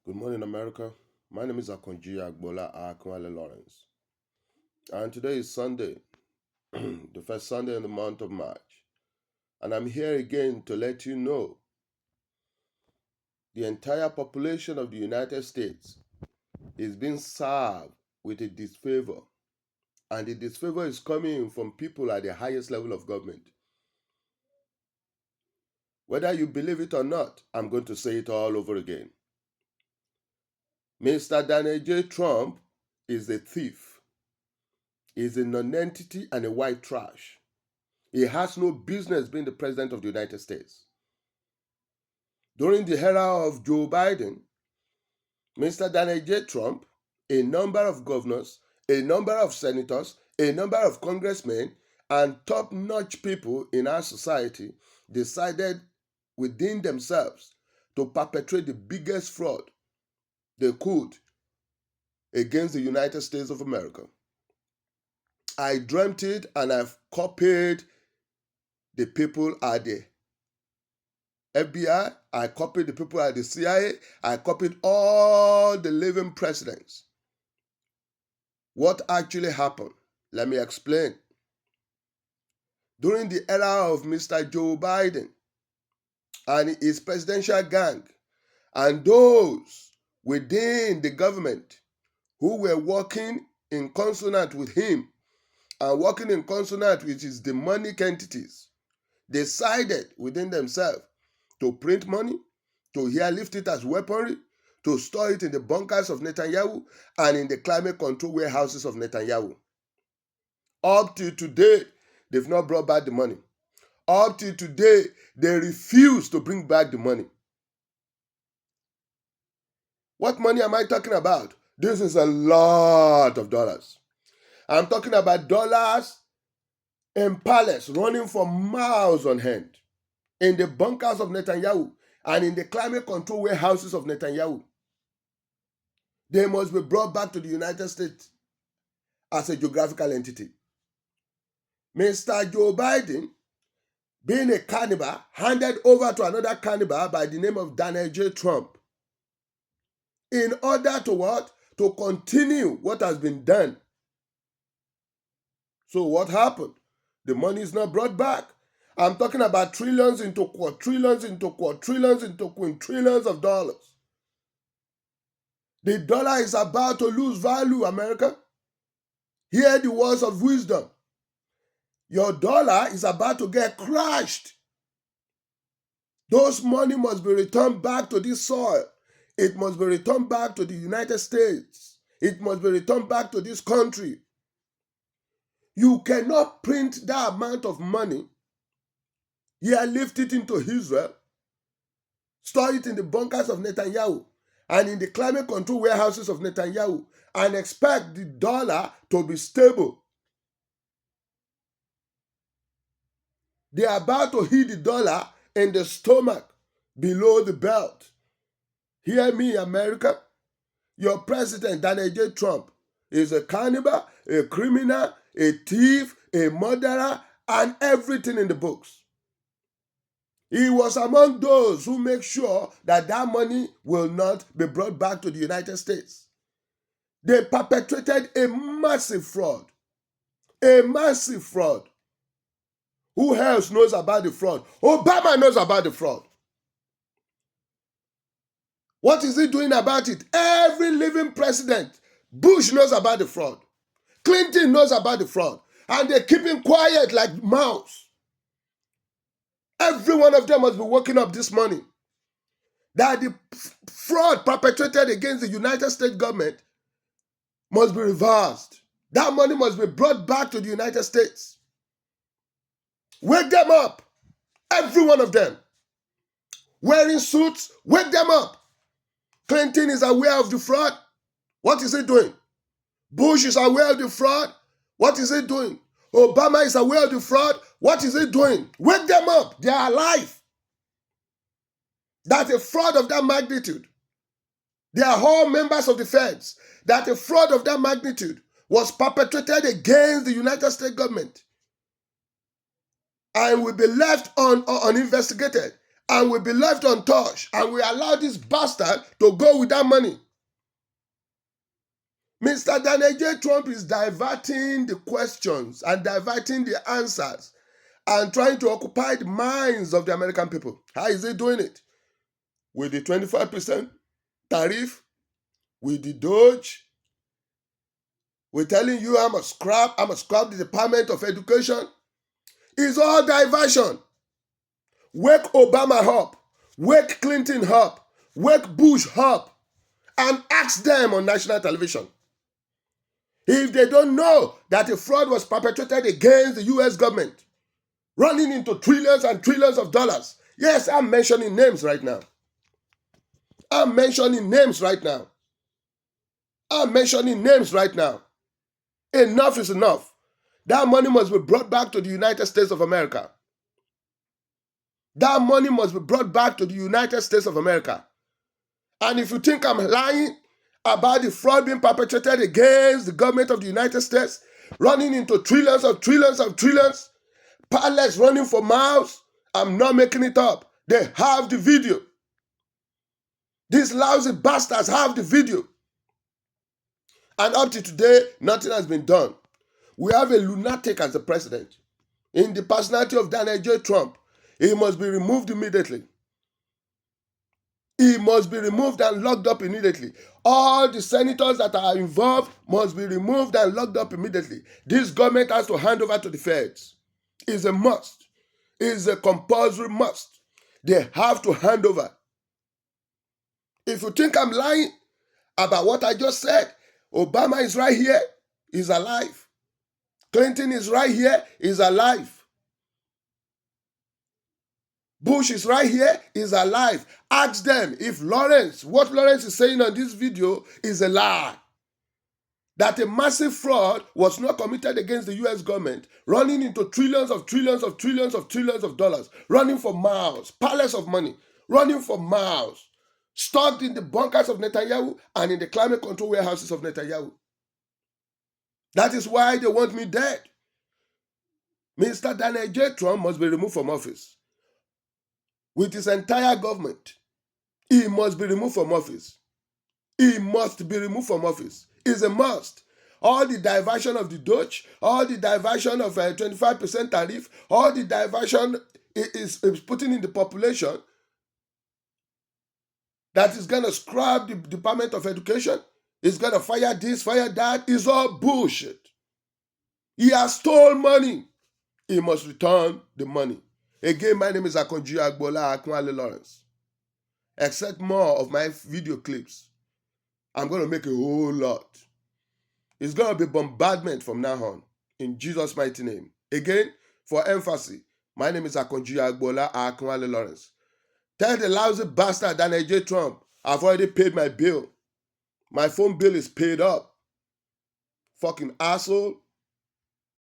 Good morning, America. My name is Akonji Agbola Akinwale Lawrence, and today is Sunday, the first Sunday in the month of March. And I'm here again to let you know the entire population of the United States is being served with a disfavor, and the disfavor is coming from people at the highest level of government. Whether you believe it or not, I'm going to say it all over again. Mr. Donald J. Trump is a thief, is a nonentity and a white trash. He has no business being the president of the United States. During the era of Joe Biden, Mr. Donald J. Trump, a number of governors, a number of senators, a number of congressmen, and top-notch people in our society decided within themselves to perpetrate the biggest fraud they could against the United States of America. I dreamt it and I've copied the people at the FBI, I copied the people at the CIA, I copied all the living presidents. What actually happened? Let me explain. During the era of Mr. Joe Biden and his presidential gang, and those within the government who were working in consonant with him and working in consonant with his demonic entities, decided within themselves to print money, to airlift it as weaponry, to store it in the bunkers of Netanyahu and in the climate control warehouses of Netanyahu. Up till today, they've not brought back the money. Up till today, they refuse to bring back the money. What money am I talking about? This is a lot of dollars. I'm talking about dollars in palace running for miles on hand, in the bunkers of Netanyahu and in the climate control warehouses of Netanyahu. They must be brought back to the United States as a geographical entity. Mr. Joe Biden, being a cannibal, handed over to another cannibal by the name of Donald J. Trump in order to what? To continue what has been done. So what happened? The money is not brought back. I'm talking about trillions into quadrillions into quadrillions into quintillions of dollars. The dollar is about to lose value, America. Hear the words of wisdom. Your dollar is about to get crushed. Those money must be returned back to this soil. It must be returned back to the United States. It must be returned back to this country. You cannot print that amount of money, lift it into Israel, store it in the bunkers of Netanyahu and in the climate control warehouses of Netanyahu, and expect the dollar to be stable. They are about to hit the dollar in the stomach, below the belt. Hear me, America. Your president, Donald J. Trump, is a cannibal, a criminal, a thief, a murderer, and everything in the books. He was among those who make sure that that money will not be brought back to the United States. They perpetrated a massive fraud. A massive fraud. Who else knows about the fraud? Obama knows about the fraud. What is he doing about it? Every living president, Bush knows about the fraud. Clinton knows about the fraud. And they're keeping quiet like mouse. Every one of them must be waking up this morning that the fraud perpetrated against the United States government must be reversed. That money must be brought back to the United States. Wake them up. Every one of them. Wearing suits, wake them up. Clinton is aware of the fraud. What is he doing? Bush is aware of the fraud. What is he doing? Obama is aware of the fraud. What is he doing? Wake them up. They are alive. That a fraud of that magnitude. They are all members of the feds. That a fraud of that magnitude was perpetrated against the United States government and will be left uninvestigated and will be left untouched, and we allow this bastard to go with that money. Mr. Donald J. Trump is diverting the questions and diverting the answers and trying to occupy the minds of the American people. How is he doing it? With the 25% tariff, with the Doge. We're telling you I'm a scrap the Department of Education. It's all diversion. Wake Obama up, wake Clinton up, wake Bush up, and ask them on national television. If they don't know that a fraud was perpetrated against the US government, running into trillions and trillions of dollars. Yes, I'm mentioning names right now. I'm mentioning names right now. Enough is enough. That money must be brought back to the United States of America. That money must be brought back to the United States of America. And if you think I'm lying about the fraud being perpetrated against the government of the United States, running into trillions of trillions of trillions, pallets running for miles, I'm not making it up. They have the video. These lousy bastards have the video. And up to today, nothing has been done. We have a lunatic as the president. In the personality of Donald J. Trump, he must be removed immediately. He must be removed and locked up immediately. All the senators that are involved must be removed and locked up immediately. This government has to hand over to the feds. It's a must. It's a compulsory must. They have to hand over. If you think I'm lying about what I just said, Obama is right here. He's alive. Clinton is right here. He's alive. Bush is right here, is alive. Ask them if what Lawrence is saying on this video is a lie. That a massive fraud was not committed against the US government, running into trillions of trillions of trillions of trillions of dollars, running for miles, pallets of money, running for miles, stocked in the bunkers of Netanyahu and in the climate control warehouses of Netanyahu. That is why they want me dead. Mr. Donald J. Trump must be removed from office. With his entire government, he must be removed from office. He must be removed from office. It's a must. All the diversion of the Doge, all the diversion of 25% tariff, all the diversion is putting in the population that is going to scrap the Department of Education, is going to fire this, fire that, is all bullshit. He has stolen money. He must return the money. Again, my name is Akonji Agbola Akinwale Lawrence. Expect more of my video clips. I'm going to make a whole lot. It's going to be bombardment from now on. In Jesus' mighty name. Again, for emphasis, my name is Akonji Agbola Akinwale Lawrence. Tell the lousy bastard Donald J. Trump, I've already paid my bill. My phone bill is paid up. Fucking asshole.